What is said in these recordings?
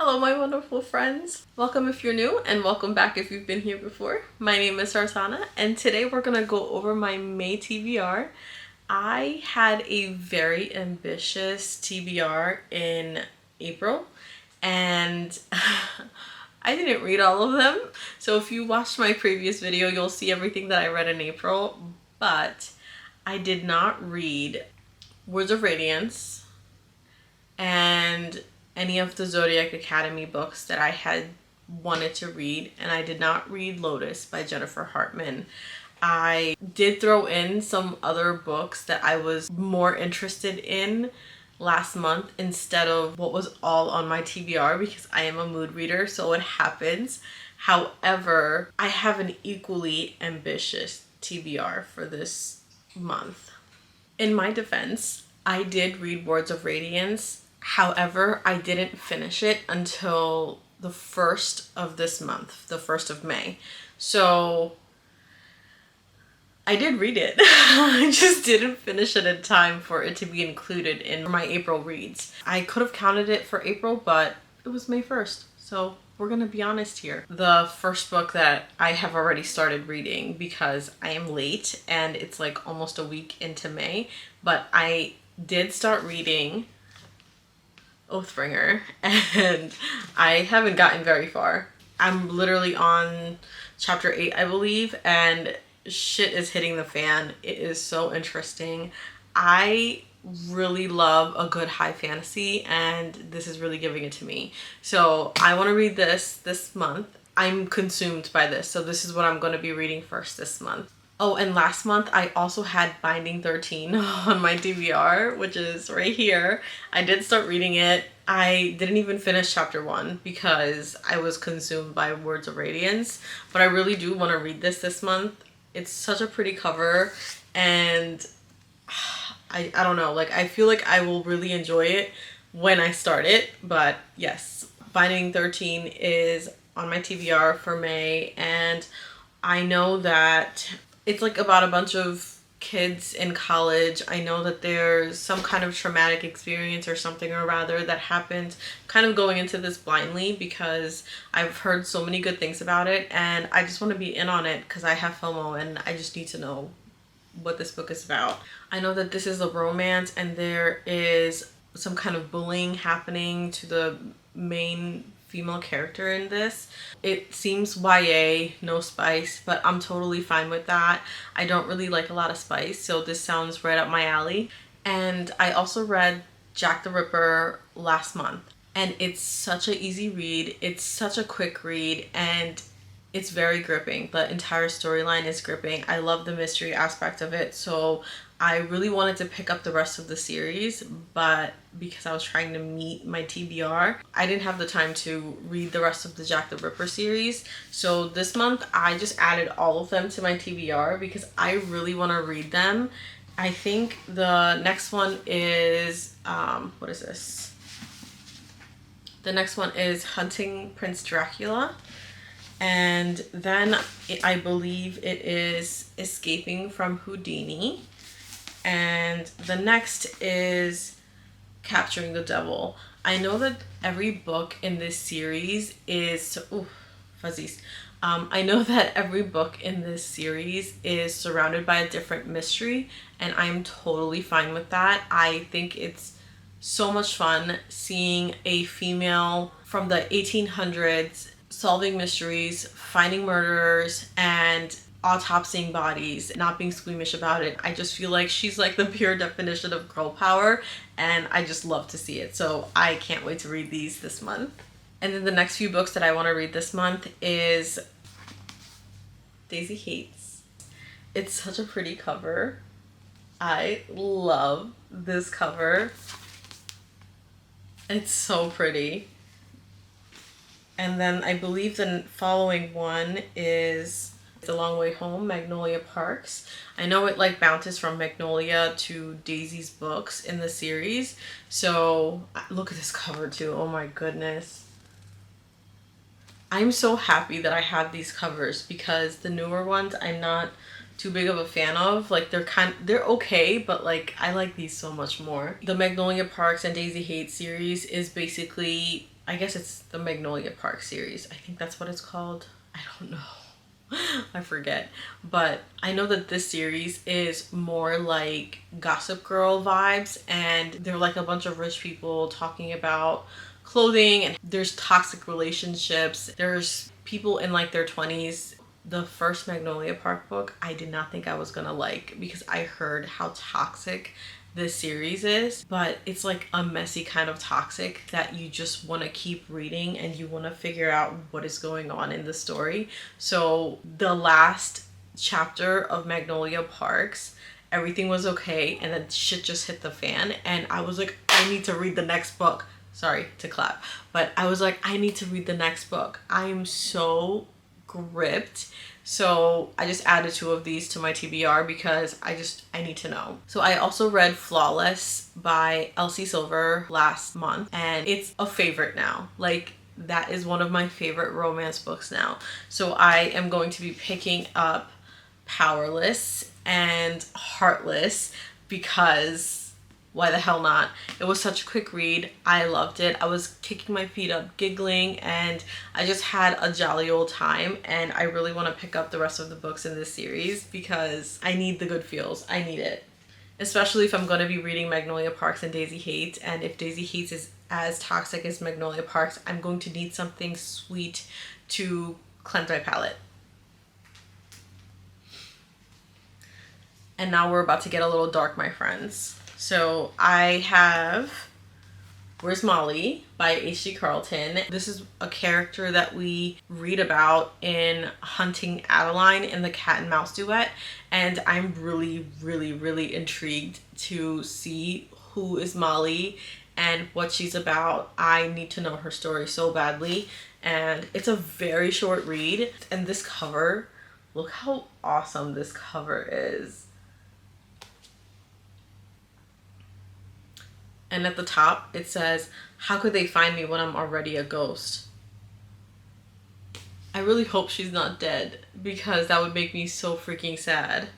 Hello, my wonderful friends. Welcome if you're new, and welcome back if you've been here before. My name is Sarsana, and today we're gonna go over my May TBR. I had a very ambitious TBR in April, and I didn't read all of them. So if you watched my previous video, you'll see everything that I read in April, but I did not read Words of Radiance and any of the Zodiac Academy books that I had wanted to read, and I did not read Lotus by Jennifer Hartman. I did throw in some other books that I was more interested in last month instead of what was all on my TBR because I am a mood reader, so it happens. However, I have an equally ambitious TBR for this month. In my defense, I did read Words of Radiance. However, I didn't finish it until the 1st of this month, the 1st of May. So I did read it. I just didn't finish it in time for it to be included in my April reads. I could have counted it for April, but it was May 1st. So we're gonna be honest here. The first book that I have already started reading because I am late and it's like almost a week into May, but I did start reading Oathbringer and I haven't gotten very far. I'm literally on chapter 8, I believe, and shit is hitting the fan. It is so interesting. I really love a good high fantasy, and this is really giving it to me. So I want to read this month. I'm consumed by this, so this is what I'm going to be reading first this month. Oh, and last month I also had Binding 13 on my DVR, which is right here. I did start reading it. I didn't even finish chapter 1 because I was consumed by Words of Radiance, but I really do want to read this month. It's such a pretty cover, and I don't know, like I feel like I will really enjoy it when I start it. But yes, Binding 13 is on my TBR for May, and I know that it's like about a bunch of kids in college. I know that there's some kind of traumatic experience or something or rather that happened. Kind of going into this blindly because I've heard so many good things about it, and I just want to be in on it because I have FOMO and I just need to know what this book is about. I know that this is a romance and there is some kind of bullying happening to the main female character in this. It seems YA, no spice, but I'm totally fine with that. I don't really like a lot of spice, so this sounds right up my alley. And I also read Jack the Ripper last month, and it's such an easy read. It's such a quick read, and it's very gripping. The entire storyline is gripping. I love the mystery aspect of it, so I really wanted to pick up the rest of the series, but because I was trying to meet my TBR, I didn't have the time to read the rest of the Jack the Ripper series. So this month, I just added all of them to my TBR because I really want to read them. I think the next one is, what is this? The next one is Hunting Prince Dracula. And then I believe it is Escaping from Houdini. And the next is Capturing the Devil. I know that every book in this series is fuzzies. I know that every book in this series is surrounded by a different mystery, and I'm totally fine with that. I think it's so much fun seeing a female from the 1800s solving mysteries, finding murderers, and autopsying bodies, not being squeamish about it. I just feel like she's like the pure definition of girl power, and I just love to see it. So I can't wait to read these this month. And then the next few books that I want to read this month is Daisy Hates. It's such a pretty cover. I love this cover. It's so pretty. And then I believe the following one is The Long Way Home, Magnolia Parks. I know it like bounces from Magnolia to Daisy's books in the series. So look at this cover too. Oh my goodness. I'm so happy that I have these covers because the newer ones I'm not too big of a fan of. Like they're okay, but like I like these so much more. The Magnolia Parks and Daisy Hates series is basically I guess it's the Magnolia Park series. I think that's what it's called. I don't know. I forget. But I know that this series is more like Gossip Girl vibes, and they're like a bunch of rich people talking about clothing, and there's toxic relationships. There's people in like their 20s. The first Magnolia Park book, I did not think I was gonna like because I heard how toxic this series is, but it's like a messy kind of toxic that you just want to keep reading and you want to figure out what is going on in the story. So the last chapter of Magnolia Parks, everything was okay, and then shit just hit the fan, and I was like, I need to read the next book. Sorry to clap, but I was like, I need to read the next book. I am so gripped. So I just added 2 of these to my TBR because I need to know. So I also read Flawless by Elsie Silver last month, and it's a favorite now. Like, that is one of my favorite romance books now. So I am going to be picking up Powerless and Heartless because why the hell not? It was such a quick read. I loved it. I was kicking my feet up, giggling, and I just had a jolly old time, and I really want to pick up the rest of the books in this series because I need the good feels. I need it. Especially if I'm going to be reading Magnolia Parks and Daisy Hates, and if Daisy Hates is as toxic as Magnolia Parks, I'm going to need something sweet to cleanse my palate. And now we're about to get a little dark, my friends. So I have Where's Molly by H.G. Carlton. This is a character that we read about in Hunting Adeline in the Cat and Mouse duet. And I'm really, really, really intrigued to see who is Molly and what she's about. I need to know her story so badly. And it's a very short read. And this cover, look how awesome this cover is. And at the top, it says, how could they find me when I'm already a ghost? I really hope she's not dead because that would make me so freaking sad.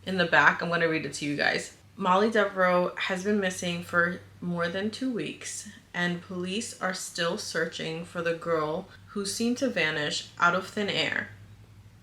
In the back, I'm going to read it to you guys. Molly Devereaux has been missing for more than 2 weeks, and police are still searching for the girl who seemed to vanish out of thin air.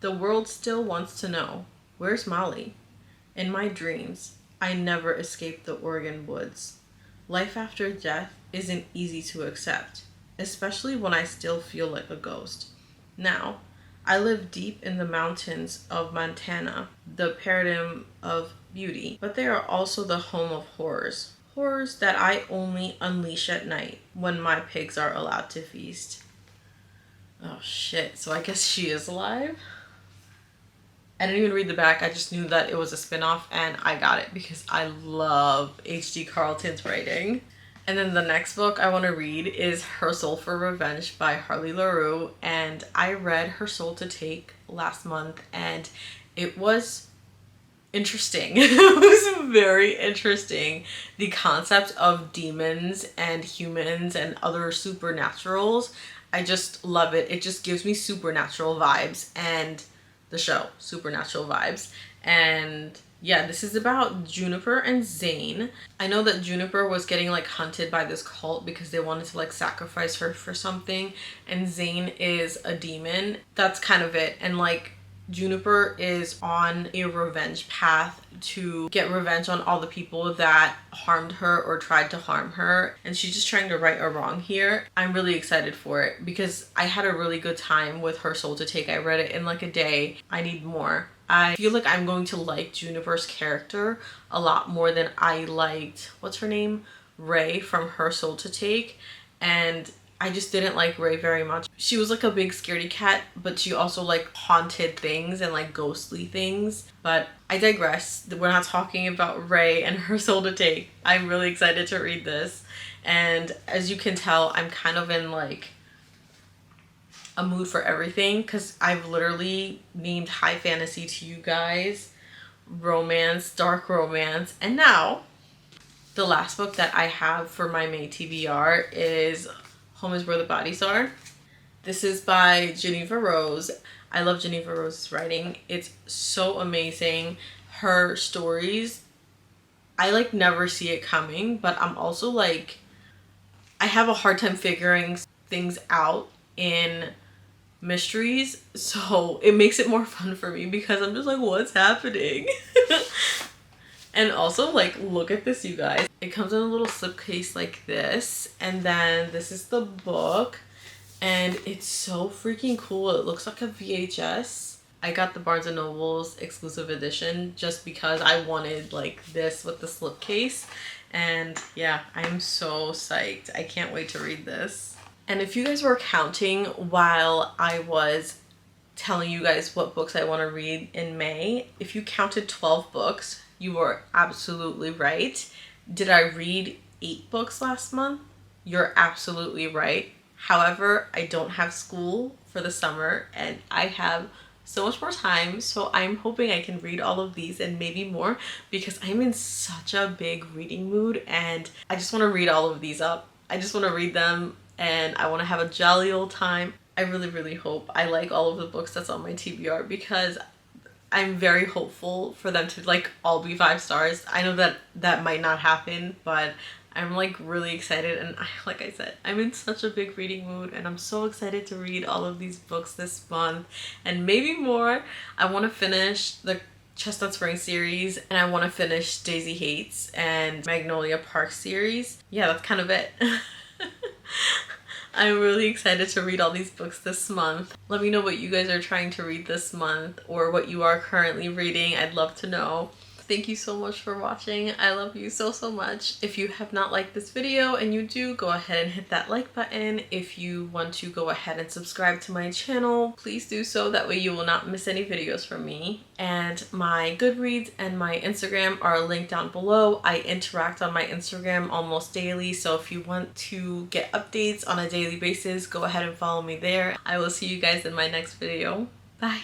The world still wants to know, where's Molly? In my dreams, I never escaped the Oregon woods. Life after death isn't easy to accept, especially when I still feel like a ghost. Now, I live deep in the mountains of Montana, the paradigm of beauty, but they are also the home of horrors. Horrors that I only unleash at night when my pigs are allowed to feast. Oh shit, so I guess she is alive? I didn't even read the back. I just knew that it was a spin-off, and I got it because I love H.G. Carlton's writing. And then the next book I want to read is Her Soul for Revenge by Harley LaRue, and I read Her Soul to Take last month, and it was interesting. It was very interesting. The concept of demons and humans and other supernaturals, I just love it. It just gives me supernatural vibes, and the show supernatural vibes. And yeah, this is about Juniper and Zane. I know that Juniper was getting like hunted by this cult because they wanted to like sacrifice her for something, and Zane is a demon. That's kind of it. And like Juniper is on a revenge path to get revenge on all the people that harmed her or tried to harm her, and she's just trying to right a wrong here. I'm really excited for it because I had a really good time with Her Soul to Take. I read it in like a day. I need more. I feel like I'm going to like Juniper's character a lot more than I liked, what's her name? Ray from Her Soul to Take. And I just didn't like Ray very much. She was like a big scaredy cat, but she also like haunted things and like ghostly things. But I digress. We're not talking about Ray and Her Soul to Take. I'm really excited to read this. And as you can tell, I'm kind of in like a mood for everything because I've literally named high fantasy to you guys, romance, dark romance, and now the last book that I have for my May TBR is Home is Where the Bodies Are. This is by Geneva Rose. I love Geneva Rose's writing. It's so amazing. Her stories, I like never see it coming, but I'm also like I have a hard time figuring things out in mysteries, so it makes it more fun for me because I'm just like, what's happening? And also, like, look at this, you guys. It comes in a little slipcase like this, and then this is the book, and it's so freaking cool. It looks like a VHS. I got the Barnes & Noble's exclusive edition just because I wanted like this with the slipcase. And yeah, I'm so psyched. I can't wait to read this. And if you guys were counting while I was telling you guys what books I want to read in May, if you counted 12 books, you were absolutely right. Did I read 8 books last month? You're absolutely right. However, I don't have school for the summer and I have so much more time, so I'm hoping I can read all of these and maybe more because I'm in such a big reading mood and I just want to read all of these up. I just want to read them and I want to have a jolly old time. I really, really hope I like all of the books that's on my TBR because I'm very hopeful for them to like all be 5 stars. I know that that might not happen, but I'm like really excited, and like I said, I'm in such a big reading mood and I'm so excited to read all of these books this month and maybe more. I want to finish the Chestnut Spring series and I want to finish Daisy Hates and Magnolia Park series. Yeah, that's kind of it. I'm really excited to read all these books this month. Let me know what you guys are trying to read this month or what you are currently reading. I'd love to know. Thank you so much for watching. I love you so, so much. If you have not liked this video and you do, go ahead and hit that like button. If you want to go ahead and subscribe to my channel, please do so. That way you will not miss any videos from me. And my Goodreads and my Instagram are linked down below. I interact on my Instagram almost daily, so if you want to get updates on a daily basis, go ahead and follow me there. I will see you guys in my next video. Bye.